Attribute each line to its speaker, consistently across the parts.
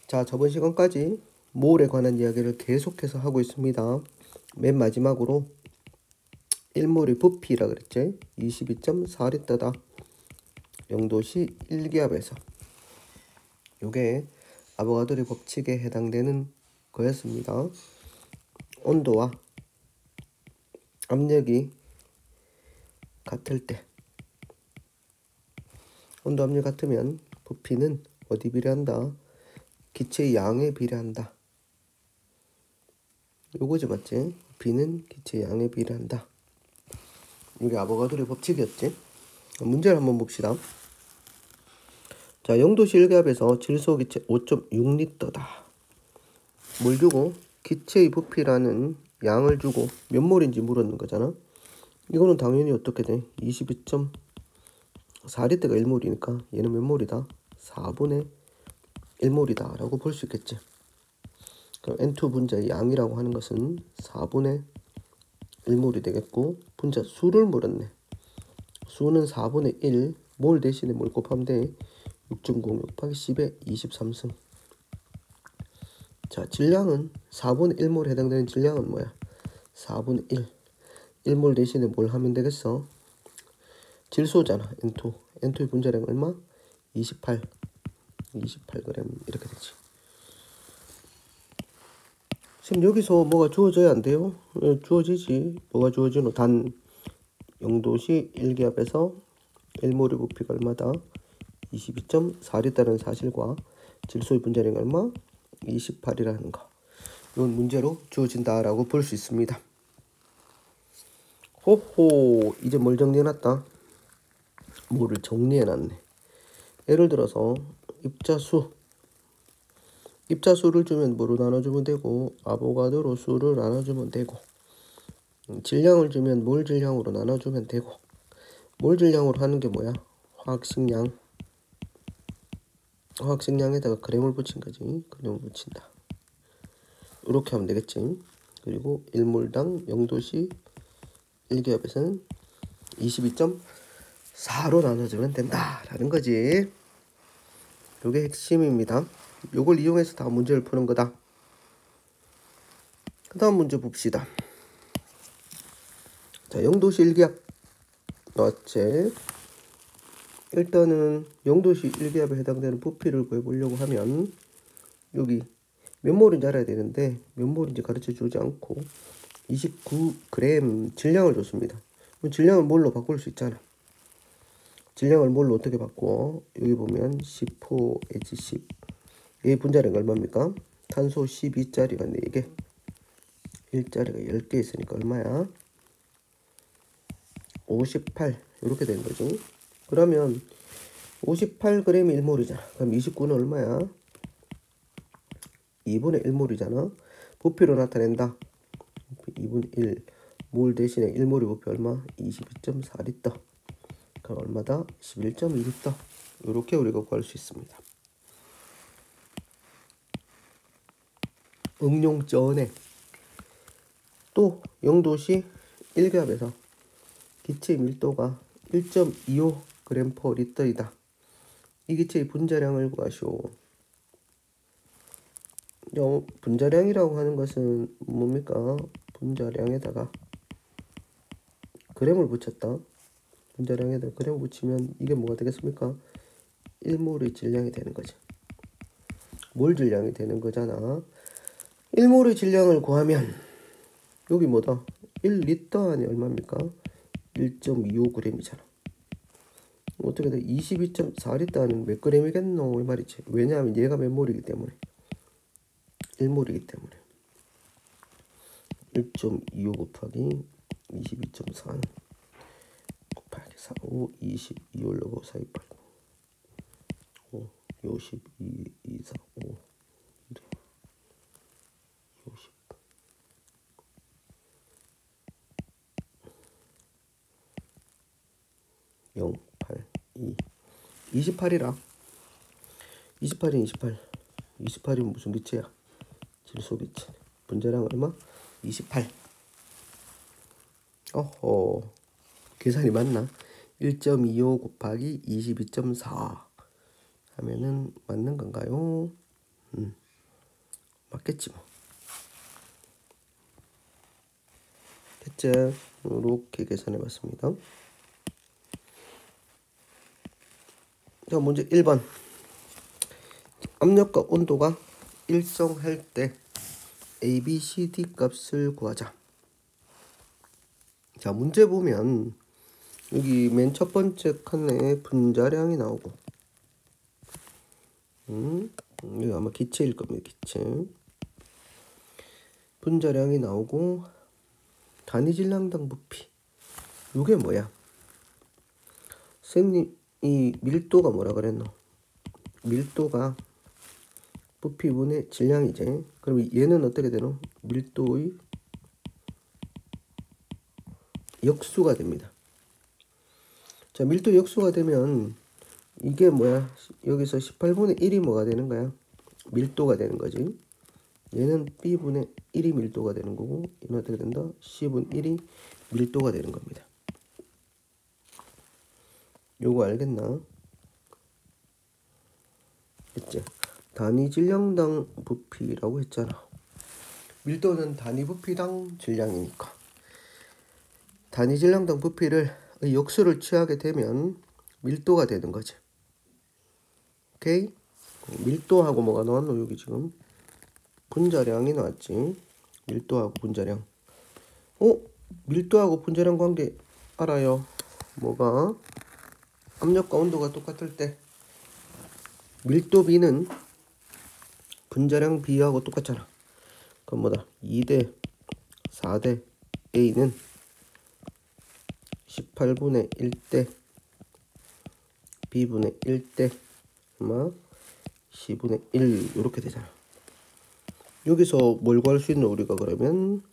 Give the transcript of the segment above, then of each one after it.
Speaker 1: 자, 저번 시간까지 몰에 관한 이야기를 계속해서 하고 있습니다. 맨 마지막으로 1몰의 부피라 그랬지? 22.4리터다. 영도시 1기압에서. 요게 아보가드로의 법칙에 해당되는 거였습니다. 온도와 압력이 같을 때, 온도 압력 같으면 부피는 어디 비례한다? 기체의 양에 비례한다. 요거지 맞지? 부피는 기체의 양에 비례한다. 이게 아보가드로의 법칙이었지. 문제를 한번 봅시다. 자, 영도시 1기압에서 질소 기체 5.6리터다. 뭘 주고? 기체의 부피라는 양을 주고 몇 몰인지 물었는 거잖아. 이거는 당연히 어떻게 돼? 22.4리터가 1몰이니까 얘는 몇 몰이다? 4분의 1몰이다 라고 볼 수 있겠지. 그럼 N2 분자의 양이라고 하는 것은 4분의 1몰이 되겠고, 분자 수를 물었네. 수는 4분의 1, 몰 대신에 뭘 곱하면 돼? 6.06 곱하기 10의 23승. 자, 질량은 4분의 1몰에 해당되는 질량은 뭐야? 4분의 1. 1몰 대신에 뭘 하면 되겠어? 질소잖아, N2. N2의 분자량 얼마? 28g 이렇게 되지. 지금 여기서 뭐가 주어져야 안 돼요? 주어지지. 뭐가 주어지노? 단 영도시 1기압에서 1몰의 부피가 얼마다? 22.4리터라는 사실과 질소의 분자량이 얼마? 28이라는 거. 이건 문제로 주어진다라고 볼 수 있습니다. 호호, 이제 뭘 정리해놨다? 뭐를 정리해놨네. 예를 들어서 입자수를 주면 뭐로 나눠주면 되고, 아보가드로 수를 나눠주면 되고, 질량을 주면 몰 질량으로 나눠주면 되고, 몰 질량으로 하는 게 뭐야? 화학식량에다가 그램을 붙인 거지. 그램을 붙인다. 이렇게 하면 되겠지. 그리고 1몰당 영도시 1기압에서는 22.4로 나눠주면 된다라는 거지. 요게 핵심입니다. 요걸 이용해서 다 문제를 푸는 거다. 그 다음 문제 봅시다. 자, 영도시 1기압 나왔지. 일단은 영도시 1기압에 해당되는 부피를 구해보려고 하면 여기 몇 몰인지 알아야 되는데 몇 몰인지 가르쳐 주지 않고 29g 질량을 줬습니다. 질량을 몰로 바꿀 수 있잖아. 질량을 몰로 어떻게 바꿔? 여기 보면 10호H10. 얘 분자량 얼마입니까? 탄소 12짜리가 4개, 1짜리가 10개 있으니까 얼마야? 58 이렇게 되는 거지. 그러면 58g이 1몰이잖아. 그럼 29는 얼마야? 2분의 1몰이잖아. 부피로 나타낸다. 2분의 1. 몰 대신에 1몰의 부피 얼마? 22.4리터. 그럼 얼마다? 11.2리터. 이렇게 우리가 구할 수 있습니다. 응용 전에 또 영도시 1기압에서 기체의 밀도가 1.25g/L이다. 이 기체의 분자량을 구하시오. 분자량이라고 하는 것은 뭡니까? 분자량에다가 그램을 붙였다. 분자량에다가 그램을 붙이면 이게 뭐가 되겠습니까? 1몰의 질량이 되는 거지. 몰 질량이 되는 거잖아. 1몰의 질량을 구하면 여기 뭐다? 1리터 안에 얼마입니까? 1.25g이잖아. 어떻게 돼? 22.4리터 안은 몇 g이겠노? 이 말이지. 왜냐하면 얘가 몇 몰이기 때문에. 1몰이기 때문에. 1.25 곱하기 22.4 곱하기 4, 5, 20, 2 올라고 4, 2, 8, 5, 50, 2, 2, 4, 5, 50. 0, 8, 2, 28이라. 28이 28. 28이면 무슨 기체야? 질소 기체. 분자량 얼마? 28. 어허. 계산이 맞나? 1.25 곱하기 22.4 하면은 맞는 건가요? 맞겠지 뭐. 됐지? 이렇게 계산해 봤습니다. 자, 문제 1번. 압력과 온도가 일정할 때 A, B, C, D 값을 구하자. 자, 문제 보면 여기 맨 첫 번째 칸에 분자량이 나오고 여기 아마 기체일 겁니다. 기체. 분자량이 나오고 단위질량당 부피. 이게 뭐야? 선생님 이 밀도가 뭐라 그랬노? 밀도가 부피분의 질량이지. 그럼 얘는 어떻게 되노? 밀도의 역수가 됩니다. 자, 밀도 역수가 되면 이게 뭐야? 여기서 18분의 1이 뭐가 되는 거야? 밀도가 되는 거지. 얘는 B분의 1이 밀도가 되는 거고 얘는 어떻게 된다? C분 1이 밀도가 되는 겁니다. 요거 알겠나? 됐지? 단위 질량당 부피라고 했잖아. 밀도는 단위 부피당 질량이니까 단위 질량당 부피를 역수를 취하게 되면 밀도가 되는 거지. 오케이? 밀도하고 뭐가 나왔노? 여기 지금 분자량이 나왔지. 밀도하고 분자량. 밀도하고 분자량 관계 알아요. 뭐가? 압력과 온도가 똑같을 때 밀도 B는 분자량 B하고 똑같잖아. 그럼 뭐다? 2대 4대 A는 18분의 1대 B분의 1대 아마 C분의 1 이렇게 되잖아. 여기서 뭘 구할 수 있노? 우리가 그러면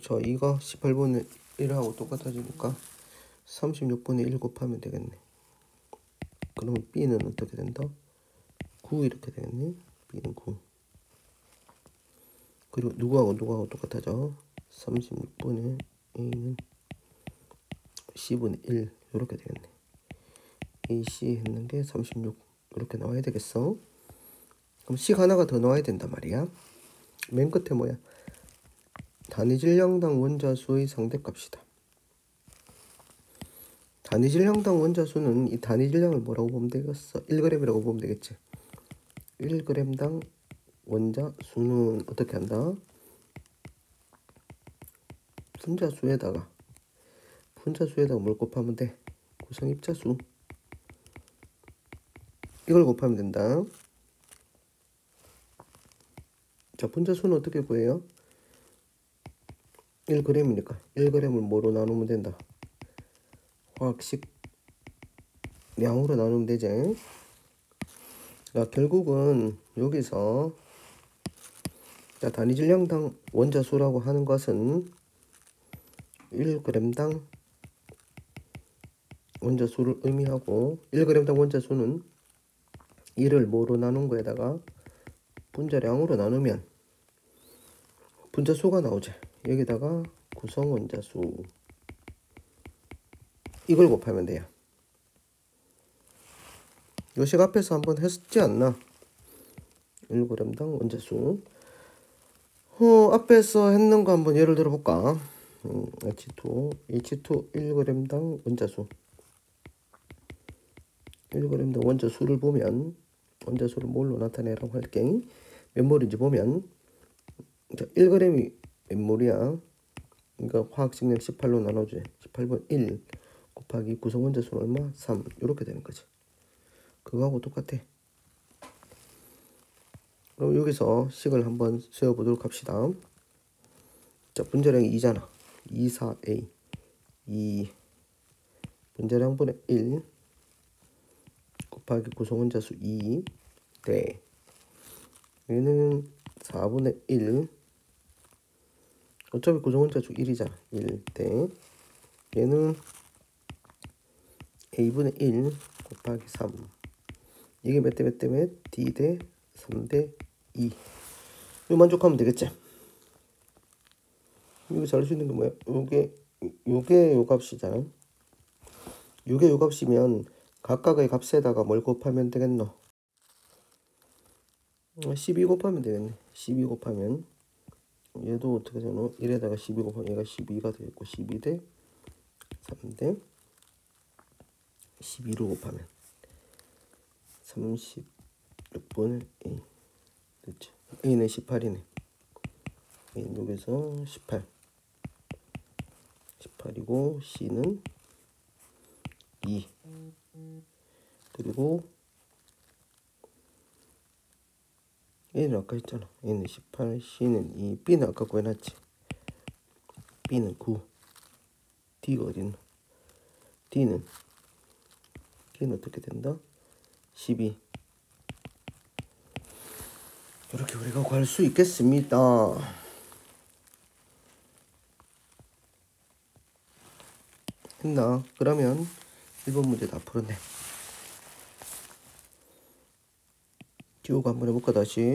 Speaker 1: 자, 이거 18분의 1하고 똑같아지니까 36분의 1 곱하면 되겠네. 그러면 B는 어떻게 된다? 9 이렇게 되겠네. B는 9. 그리고 누구하고 똑같아져? 36분의 A는 C분의 1 이렇게 되겠네. AC 했는 게 36 이렇게 나와야 되겠어. 그럼 식 하나가 더 나와야 된단 말이야. 맨 끝에 뭐야? 단위 질량당 원자수의 상대값이다. 단위 질량당 원자수는 이 단위 질량을 뭐라고 보면 되겠어? 1g이라고 보면 되겠지. 1g당 원자수는 어떻게 한다? 분자수에다가 뭘 곱하면 돼? 구성입자수. 이걸 곱하면 된다. 자, 분자수는 어떻게 구해요? 1g이니까 1g을 뭐로 나누면 된다? 화학식 량으로 나누면 되지. 자, 결국은 여기서 자, 단위 질량당 원자수라고 하는 것은 1g당 원자수를 의미하고 1g당 원자수는 1을 뭐로 나눈 거에다가 분자량으로 나누면 분자수가 나오지. 여기다가 구성 원자수 이걸 곱하면 돼요. 요식 앞에서 한번 했지 않나? 1g당 원자수. 앞에서 했는 거 한번 예를 들어 볼까? H2 1g당 원자수. 1g당 원자수를 보면 원자수를 뭘로 나타내라고 할게. 몇 몰인지 보면 자, 1g이 몇 몰이야? 그러니까 화학식량 18로 나눠줘. 18번 1 곱하기 구성 원자수는 얼마? 3 이렇게 되는 거지. 그거하고 똑같아. 그럼 여기서 식을 한번 세워보도록 합시다. 자, 분자량이 2잖아. 2, 4A 2 분자량분의 1 곱하기 구성 원자수 2 대 얘는 4분의 1 어차피 구성 원자수 1이잖아. 1 대 얘는 A분의 1 곱하기 3 이게 몇 대 몇 대 몇? D 대 3 대 2 이거 만족하면 되겠지? 여기서 알 수 있는 게 뭐야? 요게 요 값이잖아. 요게 요 값이면 각각의 값에다가 뭘 곱하면 되겠노? 12 곱하면 되겠네. 12 곱하면 얘도 어떻게 되노? 1에다가 12 곱하면 얘가 12가 되겠고 12대 3대 12로 곱하면 36분의 A. 그렇지. A는 18이네. A는 여기서 18. 18이고 C는 2. 그리고 A는 아까 했잖아. A는 18, C는 2. B는 아까 구해놨지. B는 9. D가 어딨노? D는 어떻게 된다? 12. 이렇게 우리가 구할 수 있겠습니다. 했나? 그러면 1번 문제 다 풀었네. 지우고 한번 해볼까 다시.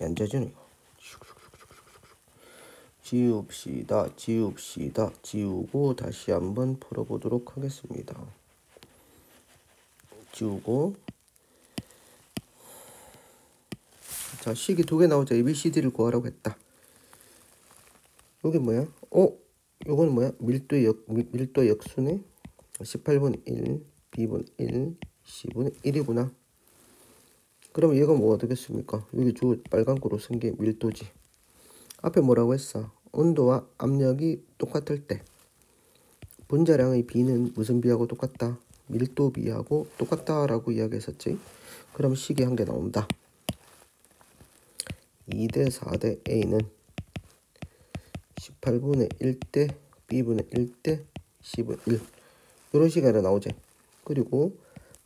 Speaker 1: 앉아지네 이거. 지웁시다. 지우고 다시 한번 풀어보도록 하겠습니다. 지우고. 자, 식이 두 개 나오자. ABCD를 구하라고 했다. 여기 뭐야? 요거는 뭐야? 밀도 역수네. 18분의 1, B분의 1, C분의 1이구나. 그럼 얘가 뭐가 되겠습니까? 여기 빨간 거로 쓴 게 밀도지. 앞에 뭐라고 했어? 온도와 압력이 똑같을 때 분자량의 B는 무슨 B하고 똑같다? 밀도 B하고 똑같다라고 이야기했었지. 그럼 식이 한 개 나온다. 2대 4대 A는 18분의 1대 B분의 1대 C분의 1. 이런 식이 하나 나오지. 그리고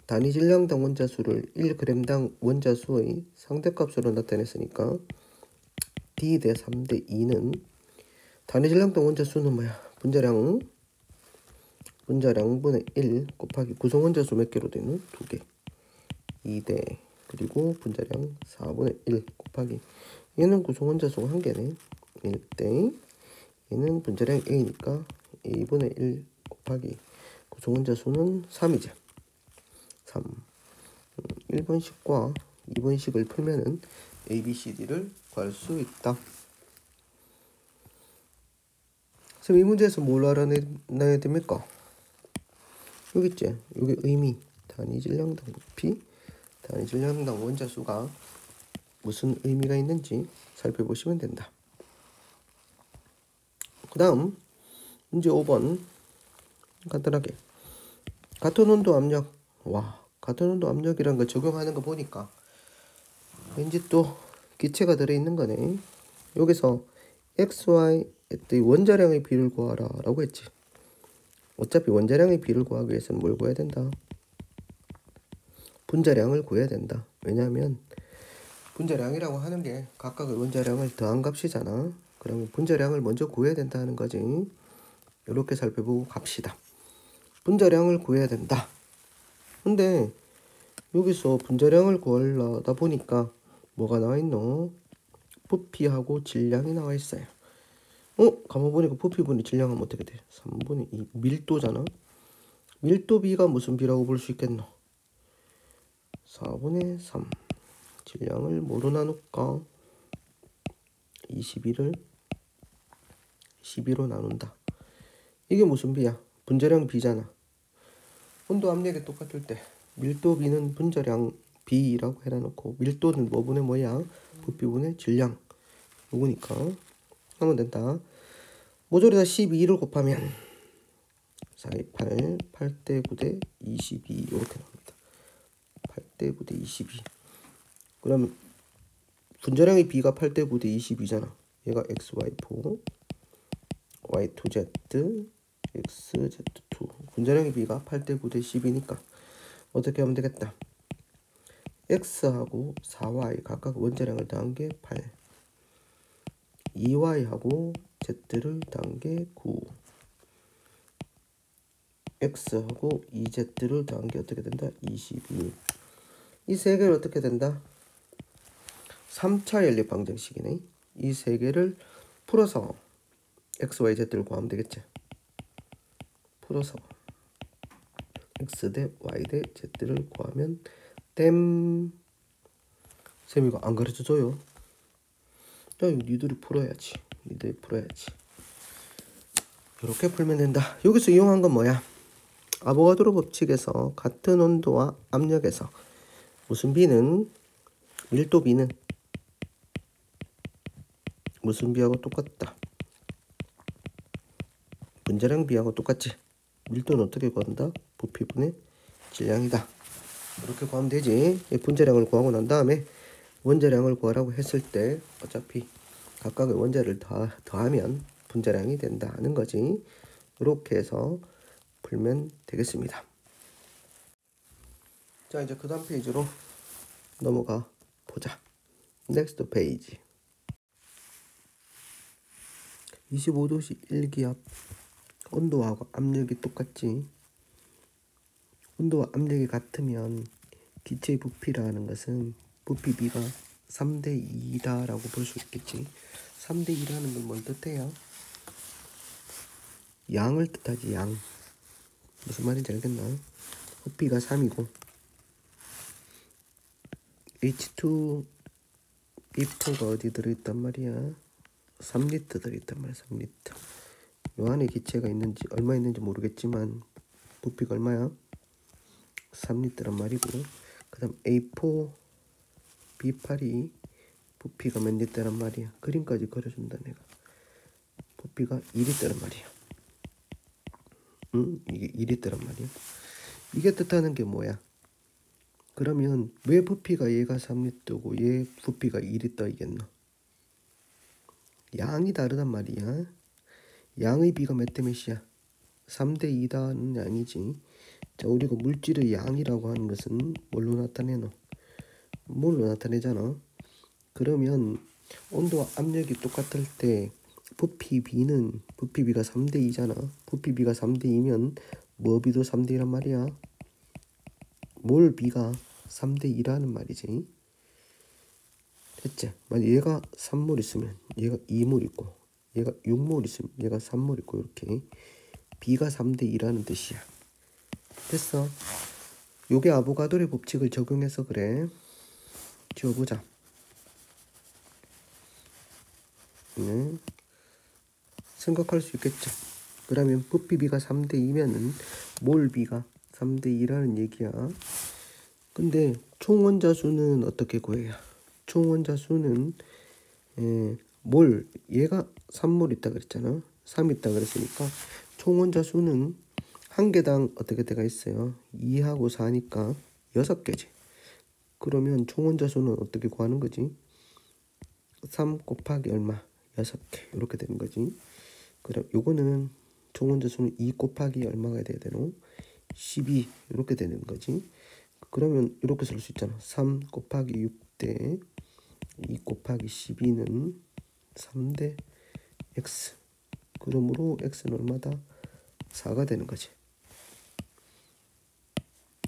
Speaker 1: 단위 질량당 원자수를 1g당 원자수의 상대값으로 나타냈으니까 D 대 3대 2는 단위 질량당 원자수는 뭐야? 분자량분의 1 곱하기 구성 원자수 몇 개로 되는? 2개. 2대 그리고 분자량 4분의 1 곱하기 얘는 구성 원자수가 1개네. 1대 얘는 분자량 A니까 A분의 1 곱하기 구성 원자수는 3이지. 3. 1번식과 2번식을 풀면은 ABCD를 구할 수 있다. 그럼 이 문제에서 뭘 알아내야 됩니까? 여기 있지? 여기 의미. 단위 질량당 부피, 단위 질량당 원자수가 무슨 의미가 있는지 살펴보시면 된다. 그 다음 문제 5번 간단하게 같은 온도 압력. 같은 온도 압력이란 거 적용하는 거 보니까 왠지 또 기체가 들어있는 거네. 여기서 XY 원자량의 비를 구하라 라고 했지. 어차피 원자량의 비를 구하기 위해서는 뭘 구해야 된다? 분자량을 구해야 된다. 왜냐하면 분자량이라고 하는 게 각각의 원자량을 더한 값이잖아. 그러면 분자량을 먼저 구해야 된다는 거지. 이렇게 살펴보고 갑시다. 분자량을 구해야 된다. 근데 여기서 분자량을 구하려다 보니까 뭐가 나와 있노? 부피하고 질량이 나와 있어요. 가만 보니까 부피분의 질량하면 어떻게 돼? 3분의 2 밀도잖아. 밀도 B가 무슨 B라고 볼 수 있겠노? 4분의 3. 질량을 뭐로 나눌까? 22를 12로 나눈다. 이게 무슨 B야? 분자량 B잖아. 온도 압력이 똑같을 때 밀도 B는 분자량 B라고 해놔놓고 밀도는 뭐분의 뭐야? 부피분의 질량. 요거니까 하면 된다. 모조리다 12를 곱하면 4, 2, 8, 8대 9대 22 이렇게 나옵니다. 8대 9대 22. 그럼 분자량의 B가 8대 9대 22잖아. 얘가 XY4, Y2Z, XZ2. 분자량의 B가 8대 9대 10이니까 어떻게 하면 되겠다. X하고 4Y 각각 원자량을 더한 게 8. 2Y하고 Z를 더한 게 9. X하고 2Z를 더한 게 어떻게 된다? 22. 이 세 개를 어떻게 된다? 3차 연립 방정식이네. 이 세 개를 풀어서 X, Y, Z를 구하면 되겠지. 풀어서 x 대 y 대 z를 구하면 됨. 쌤 이거 안 가르쳐줘요? 야 이거 니들이 풀어야지. 이렇게 풀면 된다. 여기서 이용한 건 뭐야? 아보가드로 법칙에서 같은 온도와 압력에서 무슨 비는 밀도 비는 무슨 비하고 똑같다. 분자량 비하고 똑같지. 밀도는 어떻게 구한다? 부피분의 질량이다. 이렇게 구하면 되지. 분자량을 구하고 난 다음에 원자량을 구하라고 했을 때 어차피 각각의 원자를 더하면 분자량이 된다 하는 거지. 이렇게 해서 풀면 되겠습니다. 자 이제 그 다음 페이지로 넘어가 보자. 넥스트 페이지. 25도씨 1기압. 온도하고 압력이 똑같지. 온도와 압력이 같으면 기체의 부피라는 것은 부피 B가 3대 2다라고 볼 수 있겠지. 3대 2라는 건 뭘 뜻해요? 양을 뜻하지. 양. 무슨 말인지 알겠나? 부피가 3이고 H2O4가 어디 들어있단 말이야? 3리터 들어있단 말이야. 3리터. 요 안에 기체가 있는지 얼마 있는지 모르겠지만 부피가 얼마야? 3리터란 말이고, 그 다음 A4 B8이 부피가 몇 리터란 말이야. 그림까지 그려준다 내가. 부피가 2리터란 말이야. 이게 2리터란 말이야. 이게 뜻하는 게 뭐야? 그러면 왜 부피가 얘가 3리터고 얘 부피가 2리터이겠노? 양이 다르단 말이야. 양의 비가 몇 대 몇이야? 3대 2다는 양이지. 자, 우리가 물질의 양이라고 하는 것은 뭘로 나타내노? 뭘로 나타내잖아. 그러면 온도와 압력이 똑같을 때 부피 B가 3대 2잖아. 부피 B가 3대 2면 뭐 B도 3대 2란 말이야. 몰 B가 3대 2라는 말이지. 됐지? 만약 얘가 3몰 있으면 얘가 2몰 있고, 얘가 6몰 있으면 얘가 3몰 있고, 이렇게 B가 3대 2라는 뜻이야. 됐어? 요게 아보가드로의 법칙을 적용해서 그래. 지워보자. 네. 생각할 수 있겠죠. 그러면 부피 B가 3대 2면은 몰 B가 3대 2라는 얘기야. 근데 총 원자 수는 어떻게 구해요? 총 원자 수는 몰, 얘가 3몰 있다 그랬잖아. 3 있다 그랬으니까 총 원자 수는 한 개당 어떻게 돼가 있어요? 2하고 4니까 6개지. 그러면 총 원자 수는 어떻게 구하는 거지? 3 곱하기 얼마? 6개. 이렇게 되는 거지. 그럼 요거는 총 원자 수는 2 곱하기 얼마가 돼야 되노? 12. 이렇게 되는 거지. 그러면 이렇게 쓸 수 있잖아. 3 곱하기 6대 2 곱하기 12는 3대 x. 그러므로 x는 얼마다? 4가 되는 거지.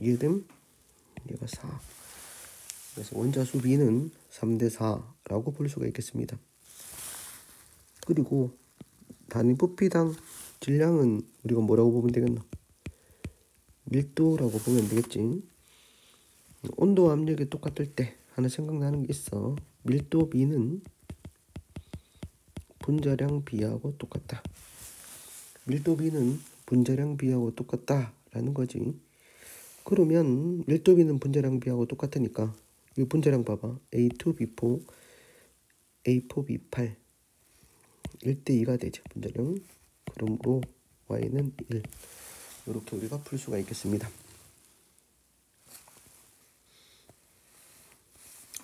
Speaker 1: 이해됨? 얘가 4. 그래서 원자수 B는 3대 4라고 볼 수가 있겠습니다. 그리고 단위 부피당 질량은 우리가 뭐라고 보면 되겠나? 밀도라고 보면 되겠지. 온도와 압력이 똑같을 때 하나 생각나는 게 있어. 밀도 B는 분자량 B하고 똑같다. 밀도 B는 분자량 B하고 똑같다라는 거지. 그러면 밀도 B는 분자량 B하고 똑같으니까 이 분자량 봐봐. A2B4 A4B8 1대 2가 되죠. 분자량. 그러므로 Y는 1. 이렇게 우리가 풀 수가 있겠습니다.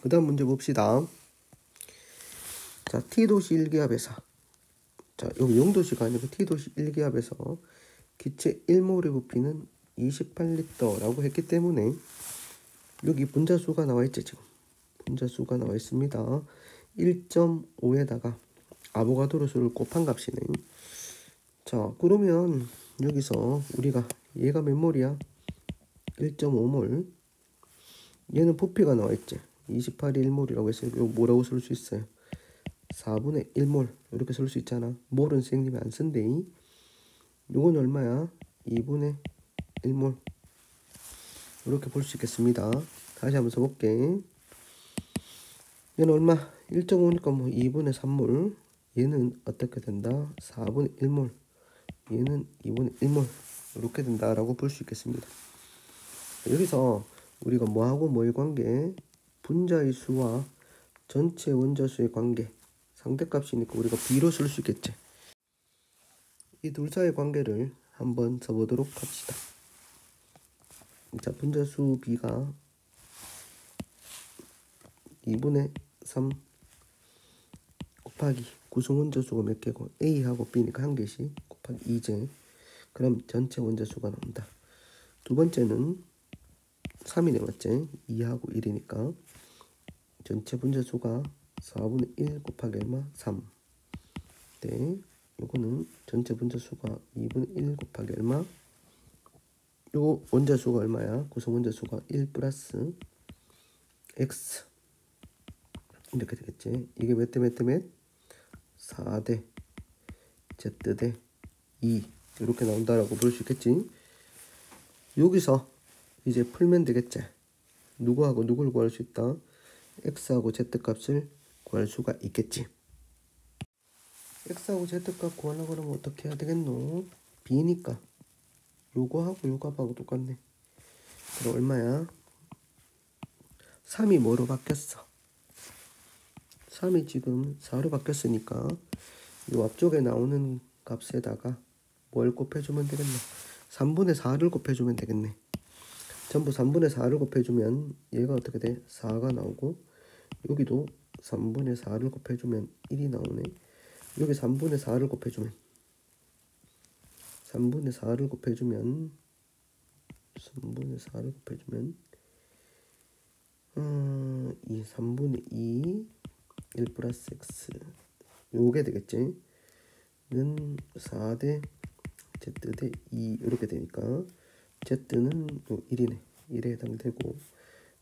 Speaker 1: 그 다음 문제 봅시다. 자, T도시 1기압에서, 자, 여기 0도시가 아니고 T도시 1기압에서 기체 1몰의 부피는 28리터라고 했기 때문에 여기 분자수가 나와 있지. 지금 분자수가 나와 있습니다. 1.5에다가 아보가드로 수를 곱한 값이네. 자, 그러면 여기서 우리가 얘가 몇 몰이야? 1.5몰. 얘는 부피가 나와 있지. 28이 1몰이라고 했으니까 이거 뭐라고 쓸 수 있어요? 4분의 1몰. 이렇게 쓸 수 있잖아. 몰은 선생님이 안 쓴대. 요건 얼마야? 2분의 1몰. 이렇게 볼 수 있겠습니다. 다시 한번 써볼게. 얘는 얼마? 1.5니까 뭐 2분의 3몰. 얘는 어떻게 된다? 4분의 1몰. 얘는 2분의 1몰. 이렇게 된다라고 볼 수 있겠습니다. 여기서 우리가 뭐하고 뭐의 관계? 분자의 수와 전체 원자수의 관계. 상대값이니까 우리가 B로 쓸 수 있겠지. 이 둘 사이의 관계를 한번 써보도록 합시다. 자, 분자수 B가 2분의 3 곱하기 구성 원자수가 몇 개고 A하고 B니까 한 개씩 곱하기 2제. 그럼 전체 원자수가 나온다. 두 번째는 3이네 맞지? 2하고 1이니까 전체 분자수가 4분의 1 곱하기 얼마? 3. 네, 요거는 전체 분자수가 2분의 1 곱하기 얼마? 요 원자수가 얼마야? 구성 원자수가 1 플러스 x 이렇게 되겠지. 이게 몇 대 몇 대 몇? 4대 z 대 2 이렇게 나온다라고 볼 수 있겠지. 여기서 이제 풀면 되겠지. 누구하고 누굴 구할 수 있다? x하고 z 값을 구할 수가 있겠지. x하고 z 값 구하려고 하면 어떻게 해야 되겠노? b니까 요거하고 요 값하고 똑같네. 그럼 얼마야? 3이 뭐로 바뀌었어? 3이 지금 4로 바뀌었으니까 요 앞쪽에 나오는 값에다가 뭘 곱해주면 되겠나? 3분의 4를 곱해주면 되겠네. 전부 3분의 4를 곱해주면 얘가 어떻게 돼? 4가 나오고 여기도 3분의 4를 곱해주면 1이 나오네. 여기 3분의 4를 곱해주면 3분의 4를 곱해주면 3분의 4를 곱해주면 3분의 2 1 플러스 x 요게 되겠지. 는 4대 z 대 2 이렇게 되니까 z는 요 1이네. 1에 해당되고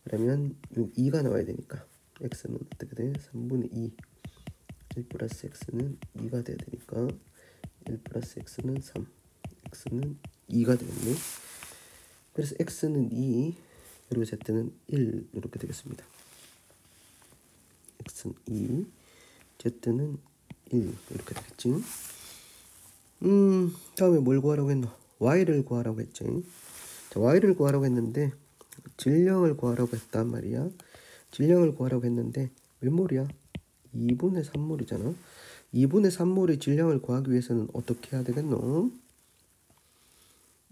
Speaker 1: 그러면 요 2가 나와야 되니까 x는 어떻게 돼? 3분의 2 1 플러스 x는 2가 돼야 되니까 1 플러스 x는 3 x는 2가 되겠네. 그래서 x는 2 그리고 z는 1 이렇게 되겠습니다. x는 2 z는 1 이렇게 되겠지. 다음에 뭘 구하라고 했노? y를 구하라고 했지. 자, y를 구하라고 했는데 질량을 구하라고 했단 말이야. 질량을 구하라고 했는데 몇 몰이야? 2분의 3몰이잖아. 2분의 3몰의 질량을 구하기 위해서는 어떻게 해야 되겠노?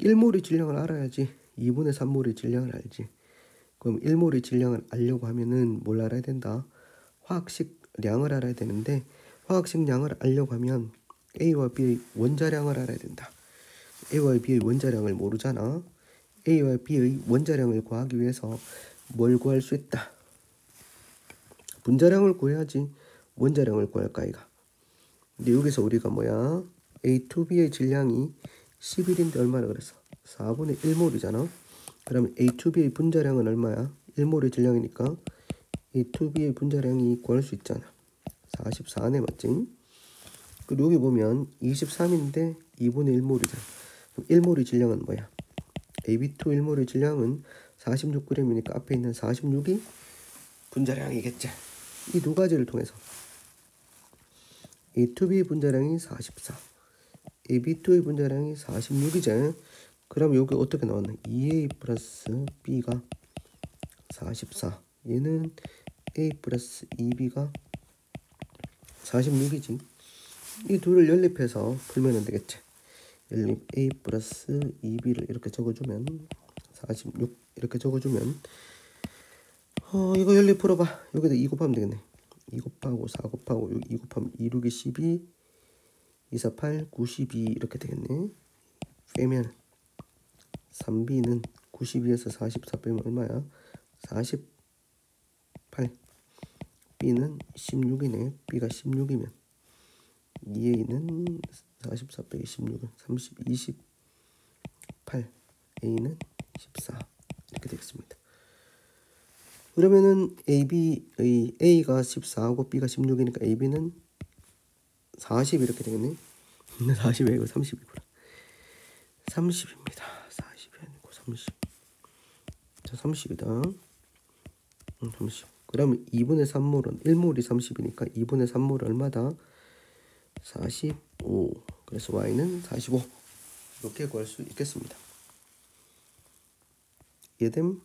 Speaker 1: 1몰의 질량을 알아야지. 2분의 3몰의 질량을 알지. 그럼 1몰의 질량을 알려고 하면은 뭘 알아야 된다? 화학식량을 알아야 되는데 화학식량을 알려고 하면 A와 B의 원자량을 알아야 된다. A와 B의 원자량을 모르잖아. A와 B의 원자량을 구하기 위해서 뭘 구할 수 있다? 분자량을 구해야지 원자량을 구할까 이가. 근데 여기서 우리가 뭐야? A2B의 질량이 11인데 얼마나 그랬어? 4분의 1몰이잖아. 그러면 A2B의 분자량은 얼마야? 1몰의 질량이니까 A2B의 분자량이 구할 수 있잖아. 44네 맞지? 그리고 여기 보면 23인데 2분의 1몰이잖아. 그럼 1몰의 질량은 뭐야? AB2 1몰의 질량은 46g이니까 앞에 있는 46이 분자량이겠지. 이 두 가지를 통해서 A2B의 분자량이 44, AB2의 분자량이 46이지. 그럼 여기 어떻게 나왔나? 2A 플러스 B가 44. 얘는 A 플러스 2B가 46이지. 이 둘을 연립해서 풀면 되겠지. 연립 A 플러스 2B를 이렇게 적어주면 46 이렇게 적어주면 이거 연립 풀어봐. 여기다 2 곱하면 되겠네. 2 곱하고 4 곱하고 2 곱하면 2, 6이 12 2, 4, 8, 92 이렇게 되겠네. 빼면 3B는 92에서 44 빼면 얼마야? 48. B는 16이네. B가 16이면 2A는 44 빼기 16은 30, 28. A는 14 이렇게 되겠습니다. 그러면은 AB의 A가 14하고 B가 16이니까 AB는 40 이렇게 되겠네. 40이 아니고 30이구나. 30입니다. 40이 아니고 30. 자, 30이다. 30. 그러면 2분의 3몰은 1몰이 30이니까 2분의 3몰은 얼마다? 45. 그래서 y는 45. 이렇게 구할 수 있겠습니다. 이해됨?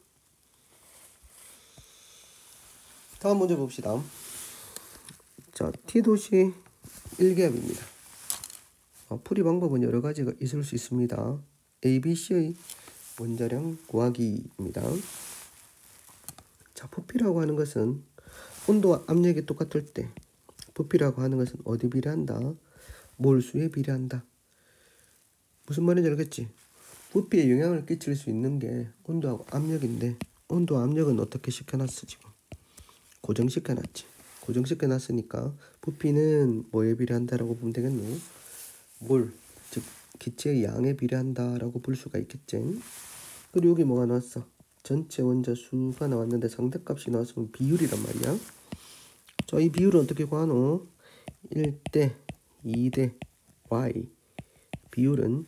Speaker 1: 다음 문제 봅시다. 자, T도시 1기압입니다. 풀이 방법은 여러 가지가 있을 수 있습니다. A, B, C의 원자량 구하기입니다. 자, 부피라고 하는 것은 온도와 압력이 똑같을 때 부피라고 하는 것은 어디 비례한다? 몰수에 비례한다. 무슨 말인지 알겠지? 부피에 영향을 끼칠 수 있는 게 온도하고 압력인데 온도와 압력은 어떻게 시켜놨어 지금? 고정시켜놨지. 고정시켜놨으니까 부피는 뭐에 비례한다라고 보면 되겠노? 몰, 즉 기체의 양에 비례한다라고 볼 수가 있겠지. 그리고 여기 뭐가 나왔어? 전체 원자 수가 나왔는데 상대값이 나왔으면 비율이란 말이야. 자, 이 비율은 어떻게 구하노? 1대 2대 y. 비율은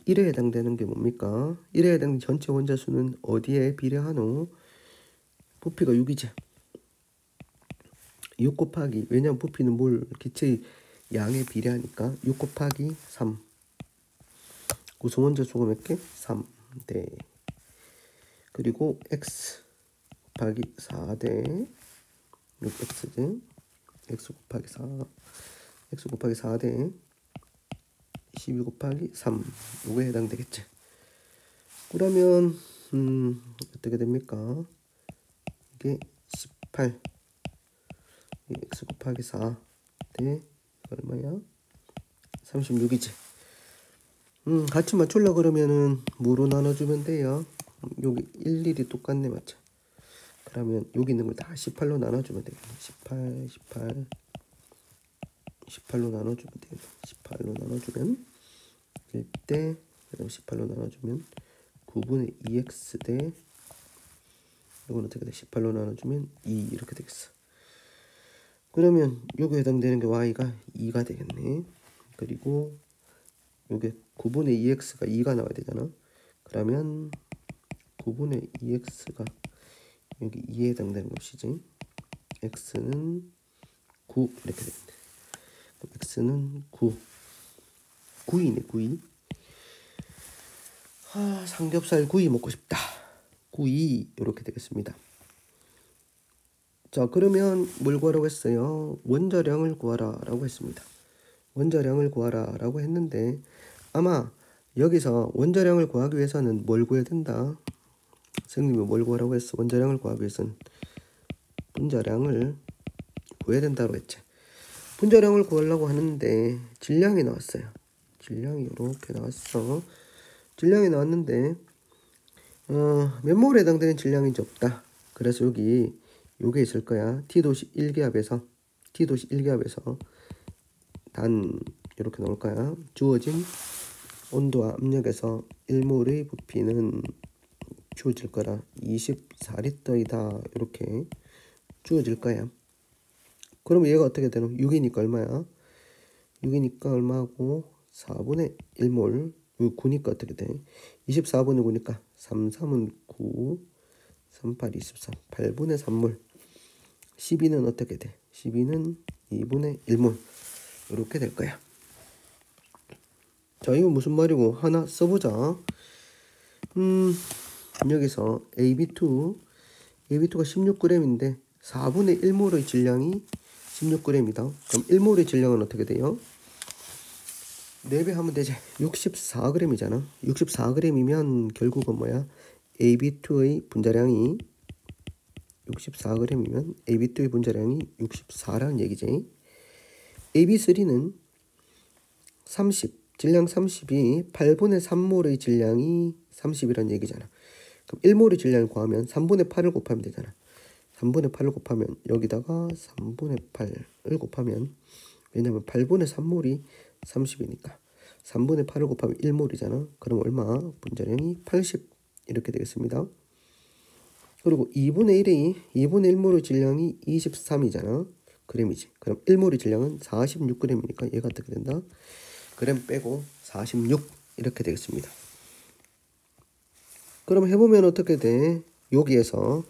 Speaker 1: 1에 해당되는 게 뭡니까? 1에 해당되는 전체 원자 수는 어디에 비례하노? 부피가 6이지. 6 곱하기, 왜냐면 부피는 몰, 기체의 양에 비례하니까 6 곱하기 3. 구성 원자 수가 몇 개? 3대. 그리고 x 곱하기 4대 6x지. x 곱하기 4. x 곱하기 4대 12 곱하기 3. 요거에 해당되겠지. 그러면 어떻게 됩니까? 이게 18. x 곱하기 4 대 얼마야? 36이지. 같이 맞추려고 그러면은 뭐로 나눠주면 돼요? 여기 일일이 똑같네, 맞죠? 그러면 여기 있는 걸 다 18로 나눠주면 되겠네. 18로 나눠주면 되겠네. 18로 나눠주면 1대, 그다음 18로 나눠주면 9분의 2x 대, 이건 어떻게 돼? 18로 나눠주면 2 이렇게 되겠어. 그러면 요거 해당되는 게 y가 2가 되겠네. 그리고 요게 9분의 2x가 2가 나와야 되잖아. 그러면 9분의 2x가 여기 2에 해당되는 것이지. x는 9 이렇게 되겠네. 그럼 x는 9. 9이네, 9이. 삼겹살 구이 먹고 싶다. 구이 이렇게 되겠습니다. 자, 그러면 뭘 구하라고 했어요? 원자량을 구하라 라고 했습니다. 원자량을 구하라 라고 했는데 아마 여기서 원자량을 구하기 위해서는 뭘 구해야 된다? 선생님이 뭘 구하라고 했어? 원자량을 구하기 위해서는 분자량을 구해야 된다고 했지. 분자량을 구하려고 하는데 질량이 나왔어요. 질량이 이렇게 나왔어. 질량이 나왔는데 몇 몰에 해당되는 질량인지 없다. 그래서 여기 요게 있을 거야. T도시 1기압에서 단 이렇게 나올 거야. 주어진 온도와 압력에서 1몰의 부피는 주어질 거라 24리터이다. 이렇게 주어질 거야. 그럼 얘가 어떻게 되노? 6이니까 얼마야? 6이니까 얼마하고 4분의 1몰. 9니까 어떻게 돼? 24분의 9니까 3, 3은 9, 3, 8, 24. 8분의 3몰. 12는 어떻게 돼? 12는 2분의 1몰. 이렇게 될 거야. 자, 이거 무슨 말이고 하나 써보자. 여기서 AB2가 16g인데 4분의 1몰의 질량이 16g이다. 그럼 1몰의 질량은 어떻게 돼요? 4배 하면 되지. 64g이잖아. 64g이면 결국은 뭐야? AB2의 분자량이 64g이면 AB2의 분자량이 64라는 얘기지. AB3는 30, 질량 30이 8분의 3몰의 질량이 30이라는 얘기잖아. 그럼 1몰의 질량을 구하면 3분의 8을 곱하면 되잖아. 3분의 8을 곱하면 여기다가 3분의 8을 곱하면, 왜냐면 8분의 3몰이 30이니까 3분의 8을 곱하면 1몰이잖아. 그럼 얼마? 분자량이 80 이렇게 되겠습니다. 그리고 2분의 1몰의 질량이 23이잖아. g이지. 그럼 1몰의 질량은 46g이니까 얘가 어떻게 된다? g 빼고 46 이렇게 되겠습니다. 그럼 해보면 어떻게 돼? 여기에서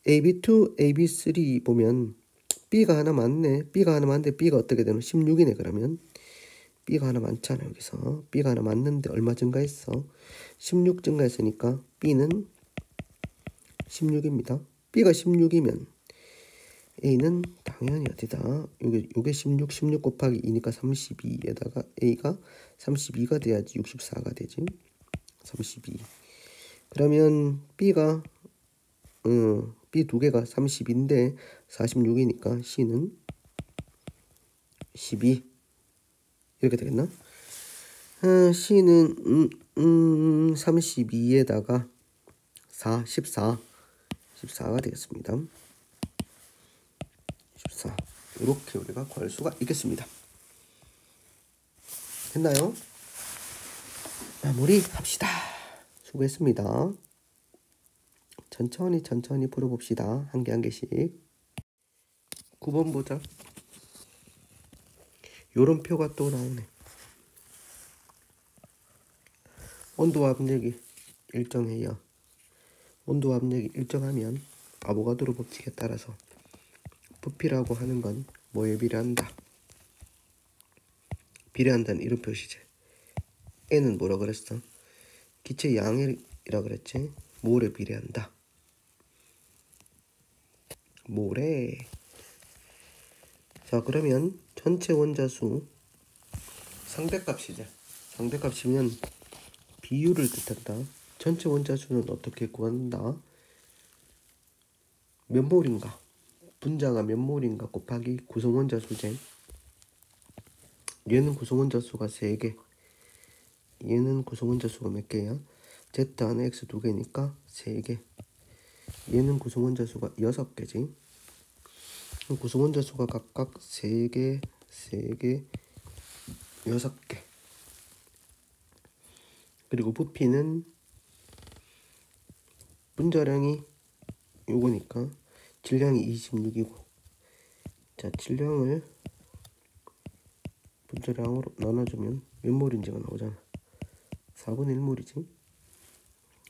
Speaker 1: AB2, AB3 보면 B가 하나 많네. B가 하나 많은데 B가 어떻게 되면 16이네. 그러면 B가 하나 많잖아. 여기서 B가 하나 많는데 얼마 증가했어? 16 증가했으니까 B는 16입니다. B가 16이면 A는 당연히 어디다? 요게 16 곱하기 2니까 32에다가 A가 32가 돼야지 64가 되지. 32. 그러면 B가 B 두 개가 30인데 46이니까 C는 12 이렇게 되겠나? C는 32에다가 14가 되겠습니다. 14 이렇게 우리가 구할 수가 있겠습니다. 됐나요? 마무리합시다. 수고했습니다. 천천히 풀어봅시다. 한 개 한 개씩. 9번 보자. 요런 표가 또 나오네. 온도와 압력이 일정해요. 온도와 압력이 일정하면 아보가드로 법칙에 따라서 부피라고 하는 건 뭐에 비례한다? 비례한다는 이런 표시지. N은 뭐라 그랬어? 기체 양이라 그랬지? 몰에 비례한다. 몰에. 자, 그러면 전체 원자수 상대값이죠. 상대값이면 비율을 뜻한다. 전체 원자수는 어떻게 구한다? 몇 몰인가? 분자가 몇 몰인가 곱하기 구성원자수제. 얘는 구성원자수가 3개. 얘는 구성원자수가 몇 개야? Z 안에 X 2개니까 3개. 얘는 구성원자수가 6개지. 구성원자수가 각각 3개, 3개, 6개. 그리고 부피는 분자량이 요거니까 질량이 26이고, 자, 질량을 분자량으로 나눠주면 몇 몰인지가 나오잖아. 4분의 1몰이지.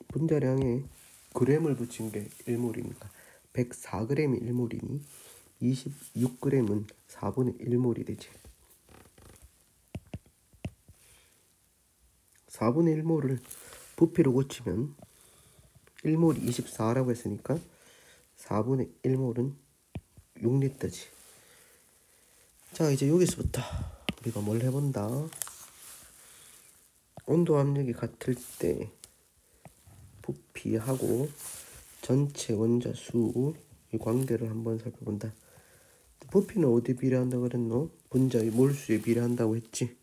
Speaker 1: 분자량에 g을 붙인 게 1몰이니까 104g이 1몰이니 26g은 4분의 1몰이 되지. 4분의 1몰을 부피로 고치면 1몰이 24라고 했으니까 4분의 1몰은 6리터지. 자, 이제 여기서부터 우리가 뭘 해본다. 온도 압력이 같을 때 부피하고 전체 원자수 이 관계를 한번 살펴본다. 부피는 어디 비례한다고 그랬노? 분자의 몰수에 비례한다고 했지.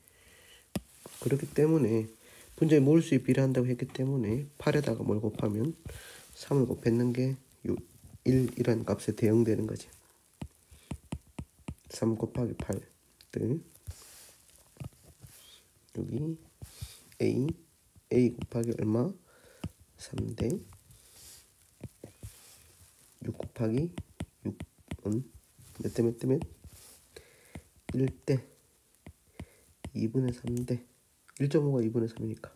Speaker 1: 그렇기 때문에 분자의 몰수에 비례한다고 했기 때문에 8에다가 뭘 곱하면 3을 곱했는 게 1이라는 값에 대응되는 거지. 3 곱하기 8 등. 여기 A 곱하기 얼마? 3대 6 곱하기 6은 몇 대 몇 대 몇? 1대 2분의 3대 1.5가 2분의 3이니까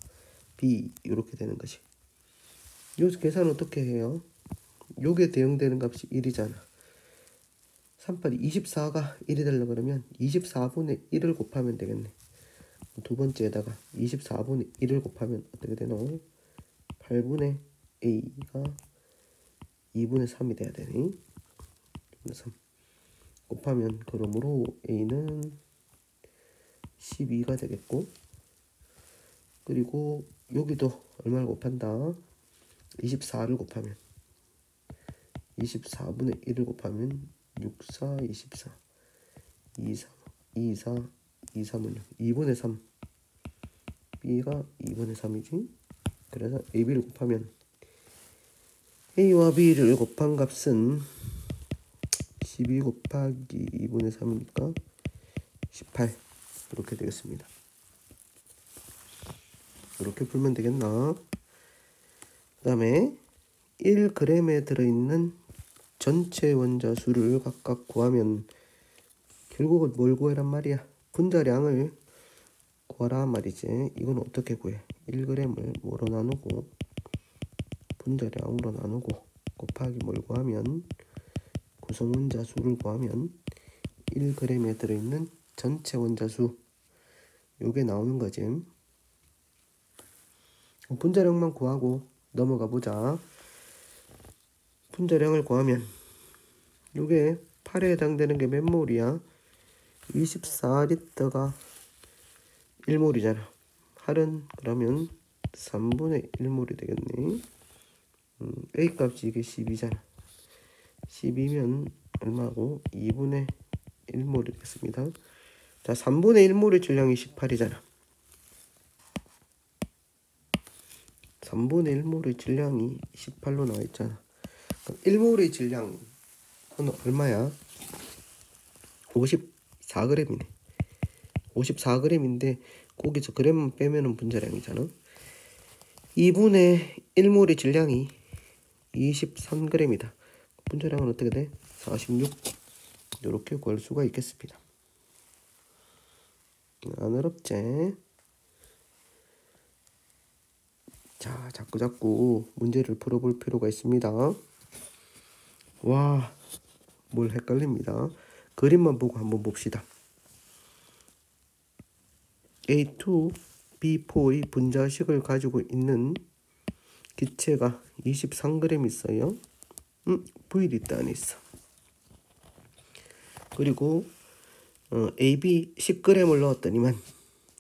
Speaker 1: B 이렇게 되는 거지. 여기서 계산은 어떻게 해요? 요게 대응되는 값이 1이잖아. 382 24가 1이 되려고 그러면 24분의 1을 곱하면 되겠네. 두 번째에다가 24분의 1을 곱하면 어떻게 되노? 8분의 A가 2분의 3이 돼야 되니? 2분의 3 곱하면 그러므로 A는 12가 되겠고, 그리고 여기도 얼마를 곱한다? 24를 곱하면 24분의 1을 곱하면 6, 4, 24 2, 3, 2, 4, 2, 3은 2분의 3 B가 2분의 3이지. 그래서 AB를 곱하면 A와 B를 곱한 값은 12 곱하기 2분의 3이니까 18 이렇게 되겠습니다. 이렇게 풀면 되겠나? 그 다음에 1g에 들어있는 전체 원자수를 각각 구하면 결국은 뭘 구해란 말이야? 분자량을 구하란 말이지. 이건 어떻게 구해? 1g을 뭐로 나누고 분자량으로 나누고 곱하기 뭘 구하면 구성 원자 수를 구하면 1g에 들어있는 전체 원자 수 요게 나오는 거지. 분자량만 구하고 넘어가 보자. 분자량을 구하면 요게 8에 해당되는 게 몇 몰이야? 24리터가 1몰이잖아. 8은 그러면 3분의 1몰이 되겠네. A 값이 이게 12잖아. 12면 얼마고? 2분의 1몰이 되겠습니다. 자, 3분의 1몰의 질량이 18이잖아. 3분의 1몰의 질량이 18로 나와 있잖아. 그럼 1몰의 질량은 얼마야? 54g이네. 54g인데 거기서 g만 빼면은 분자량이잖아. 2분의 1몰의 질량이 23g이다. 분자량은 어떻게 돼? 46. 이렇게 구할 수가 있겠습니다. 안 어렵지? 자, 자꾸 문제를 풀어볼 필요가 있습니다. 와, 뭘 헷갈립니다. 그림만 보고 한번 봅시다. A2, B4의 분자식을 가지고 있는 기체가 23g 있어요. V리터 안에 있어. 그리고 AB 10g을 넣었더니만,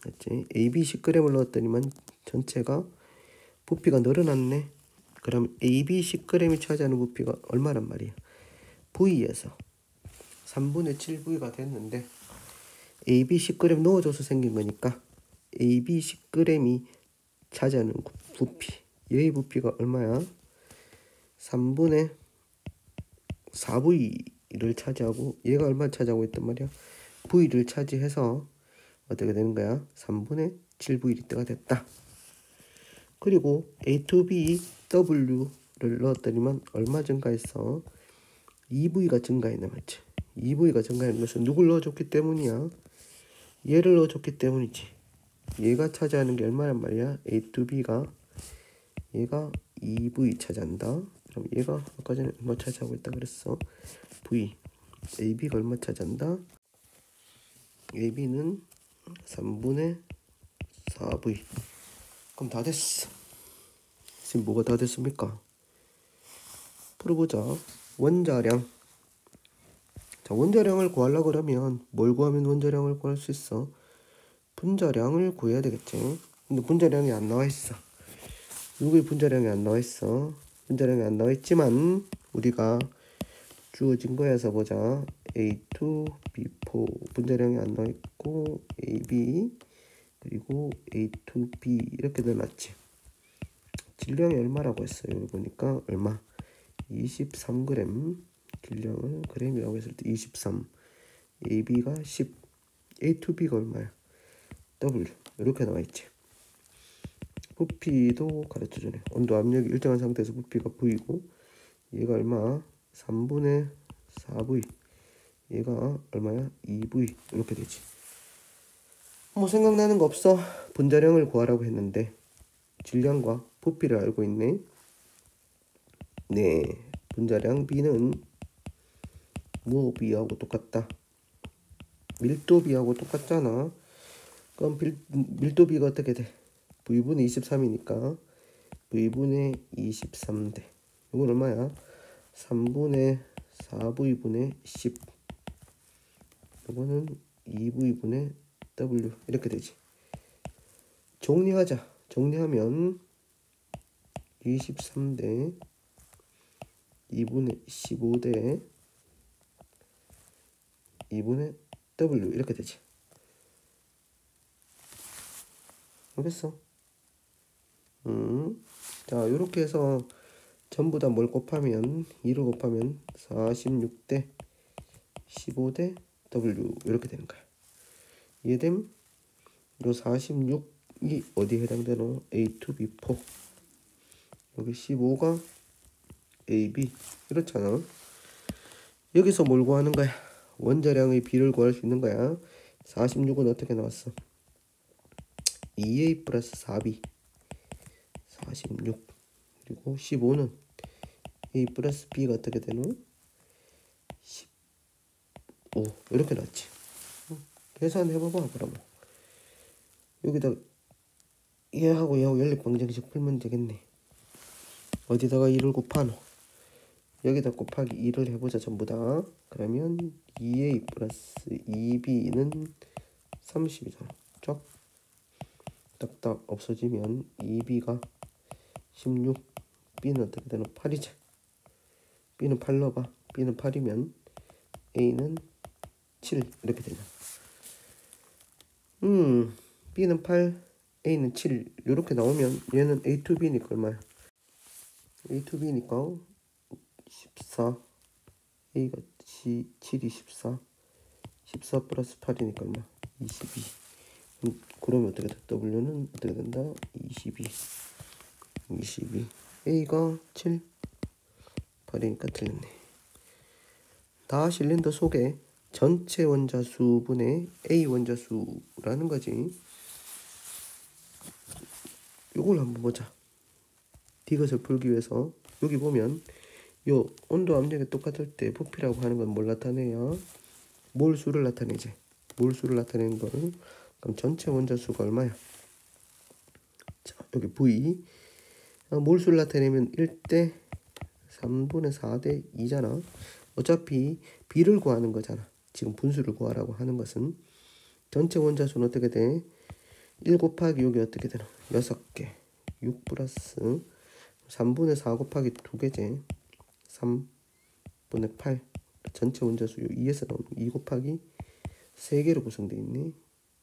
Speaker 1: 맞지? AB 10g을 넣었더니만 전체가 부피가 늘어났네. 그럼 AB 10g이 차지하는 부피가 얼마란 말이야? V에서 3분의 7V가 됐는데 AB 10g 넣어줘서 생긴 거니까 AB 10g이 차지하는 부피, 얘의 부피가 얼마야? 3분의 4V를 차지하고 얘가 얼마 차지하고 있단 말이야? V를 차지해서 어떻게 되는 거야? 3분의 7V리터가 됐다. 그리고 A2B W를 넣었더니만 얼마 증가했어? 2V가 증가했네, 맞지? 2V가 증가했는 것은 누굴 넣어줬기 때문이야? 얘를 넣어줬기 때문이지. 얘가 차지하는 게 얼마란 말이야? A2B가 얘가 2V 차지한다. 그럼 얘가 아까 전에 얼마 차지하고 있다 그랬어? V. AB가 얼마 차지한다? AB는 3분의 4V. 그럼 다 됐어. 지금 뭐가 다 됐습니까? 풀어보자. 원자량. 자, 원자량을 구하려고 그러면 뭘 구하면 원자량을 구할 수 있어? 분자량을 구해야 되겠지. 근데 분자량이 안 나와 있어. 여기 분자량이 안 나와 있어. 분자량이 안 나와 있지만 우리가 주어진 거에서 보자. A2, B4 분자량이 안 나와 있고 AB 그리고 A2B 이렇게 넣어놨지. 질량이 얼마라고 했어요? 여기 보니까 얼마? 23g. 질량을 g이라고 했을 때 23. AB가 10. A2B가 얼마야? W. 이렇게 나와 있지. 부피도 가르쳐주네. 온도 압력이 일정한 상태에서 부피가 V고 얘가 얼마? 3분의 4V. 얘가 얼마야? 2V. 이렇게 되지. 뭐 생각나는 거 없어? 분자량을 구하라고 했는데 질량과 부피를 알고 있네. 네, 분자량 B는 뭐 B하고 똑같다? 밀도 B하고 똑같잖아. 그럼 밀도 B가 어떻게 돼? V분의 23이니까 V분의 23대. 이건 얼마야? 3분의 4V분의 10. 이거는 2V분의 W. 이렇게 되지. 정리하자. 정리하면 23대 2분의 15대 2분의 W 이렇게 되지. 알겠어? 자, 이렇게 해서 전부 다 뭘 곱하면 2를 곱하면 46대 15대 W 이렇게 되는 거야. 이해됨? 요 46이 어디에 해당되노? A2B4. 여기 15가 AB 이렇잖아. 여기서 뭘 구하는 거야? 원자량의 B를 구할 수 있는 거야. 46은 어떻게 나왔어? 2A 플러스 4B 46. 그리고 15는 A 플러스 B가 어떻게 되노? 15 이렇게 나왔지. 계산해봐봐. 그러면 여기다 얘하고 얘하고 연립방정식 풀면 되겠네. 어디다가 2를 곱하노? 여기다 곱하기 2를 해보자. 전부 다. 그러면 2A 플러스 2B는 30이잖아. 쫙 딱딱 없어지면 2B가 16, B는 어떻게 되노? 8이지. B는 8 넣어봐. B는 8이면 A는 7 이렇게 되냐. B는 8, A는 7 이렇게 나오면 얘는 A to B니까 얼마야? A to B니까 14, A가 7이 14, 14 플러스 8이니까 얼마? 22. 그러면 어떻게 돼? W는 어떻게 된다? 22. A가 7, 8이니까 틀렸네. 다 실린더 속에 전체 원자수분의 A 원자수라는 거지. 요걸 한번 보자. 이것을 풀기 위해서 여기 보면 요 온도 압력이 똑같을 때 부피라고 하는 건 뭘 나타내요? 몰수를 나타내지. 몰수를 나타내는 걸. 그럼 전체 원자수가 얼마야? 자, 여기 V. 몰수를 나타내면 1대 3분의 4대 2잖아. 어차피 B를 구하는 거잖아. 지금 분수를 구하라고 하는 것은. 전체 원자수는 어떻게 돼? 1 곱하기 여기 어떻게 되나? 6개. 6 플러스 3분의 4 곱하기 2개지. 3분의 8. 전체 원자수 2에서 나오는 2 곱하기 3개로 구성되어 있네.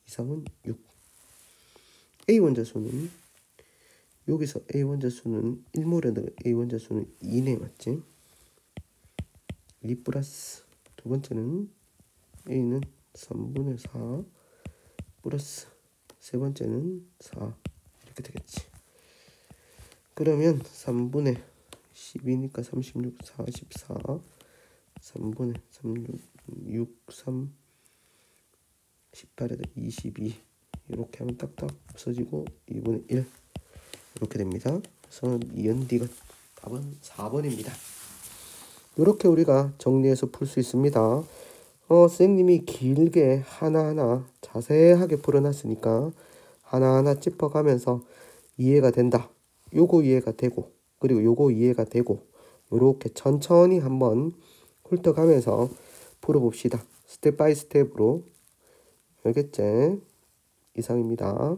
Speaker 1: 이상은 6. A 원자수는 여기서 A 원자수는 1몰에 A 원자수는 2네. 맞지? 2 플러스 두 번째는 A는 3분의 4 플러스 세 번째는 4 이렇게 되겠지. 그러면 3분의 10이니까 36, 44 3분의 36, 6, 3 18에다 22 이렇게 하면 딱딱 없어지고 2분의 1 이렇게 됩니다. 그래서 이연디가 답은 4번입니다. 이렇게 우리가 정리해서 풀 수 있습니다. 선생님이 길게 하나하나 자세하게 풀어놨으니까 하나하나 짚어가면서 이해가 된다. 요거 이해가 되고 그리고 요거 이해가 되고 요렇게 천천히 한번 훑어가면서 풀어봅시다. 스텝 바이 스텝으로. 알겠지? 이상입니다.